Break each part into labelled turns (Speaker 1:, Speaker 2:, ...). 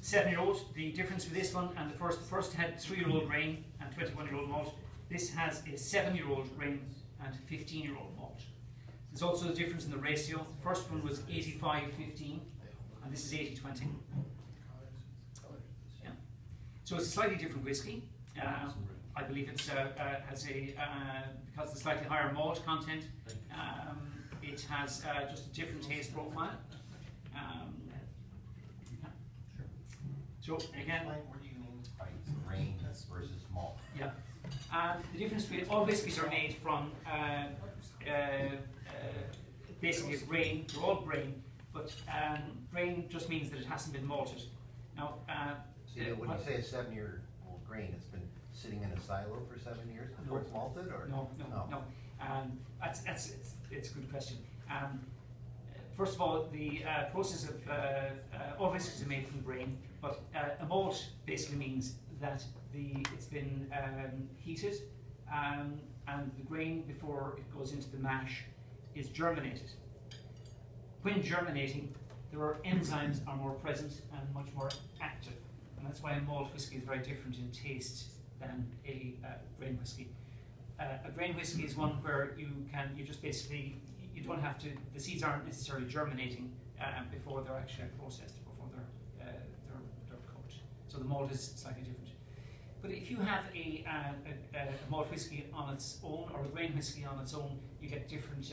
Speaker 1: 7-year-old. The difference with this one and the first had 3-year-old grain and 21-year-old malt. This has a 7-year-old grain and 15-year-old malt. There's also a difference in the ratio. The first one was 85-15, and this is 80-20. Yeah. So it's a slightly different whiskey. I believe it's has a because of the slightly higher malt content. It has just a different taste profile. So again,
Speaker 2: what do you mean by grain versus malt?
Speaker 1: Yeah. The difference between all whiskies are made from basically a grain. They're all grain, but grain just means that it hasn't been malted. Now,
Speaker 2: when you say a 7-year-old grain, it's been sitting in a silo for 7 years before it's malted, or
Speaker 1: no. It's a good question. First of all, the process of all whiskies are made from grain, but a malt basically means that it's been heated, and the grain before it goes into the mash is germinated. When germinating, there are enzymes are more present and much more active, and that's why a malt whiskey is very different in taste than a grain whiskey. A grain whiskey is one where you just basically, you don't have to, the seeds aren't necessarily germinating before they're actually processed, before they're cooked. So the malt is slightly different. But if you have a malt whiskey on its own, or a grain whiskey on its own, you get different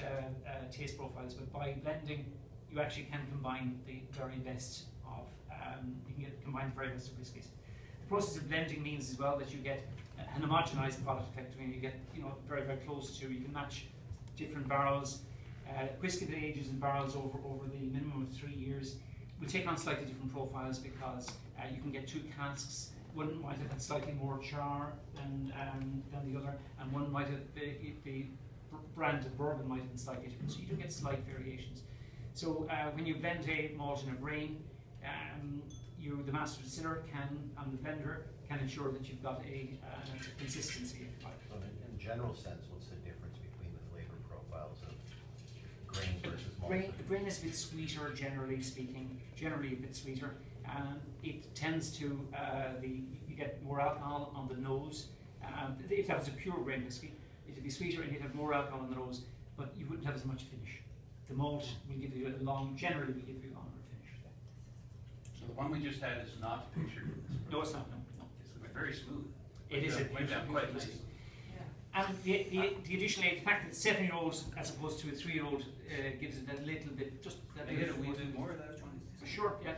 Speaker 1: taste profiles. But by blending, you actually can combine the very best of, combine the very best of whiskies. The process of blending means as well that you get an homogenized product effectively, and you get very, very close to, you can match different barrels. Whiskey that ages in barrels over the minimum of 3 years will take on slightly different profiles, because you can get 2 casks. One might have had slightly more char than the other, and one might have, the brand of bourbon might have been slightly different, so you do get slight variations. So when you blend a malt in a grain, the master distiller and the blender can ensure that you've got a consistency, if you like.
Speaker 2: So in general sense, what's the difference between the flavor profiles of grain versus malt?
Speaker 1: Grain is a bit sweeter, generally speaking, a bit sweeter. It tends to, you get more alcohol on the nose. If that was a pure grain whiskey, it would be sweeter and you'd have more alcohol on the nose, but you wouldn't have as much finish. The malt will give you generally will give you a longer finish.
Speaker 3: So the one we just had is not pictured in this.
Speaker 1: No, it's not, no.
Speaker 3: It's very smooth.
Speaker 1: It is.
Speaker 3: Went down quite nice.
Speaker 1: And the additional, the fact that 7-year-old as opposed to a 3-year-old gives it a little bit, just that
Speaker 3: They
Speaker 1: little
Speaker 3: get a wee
Speaker 1: bit
Speaker 3: bit more of that one.
Speaker 1: Sure, yeah.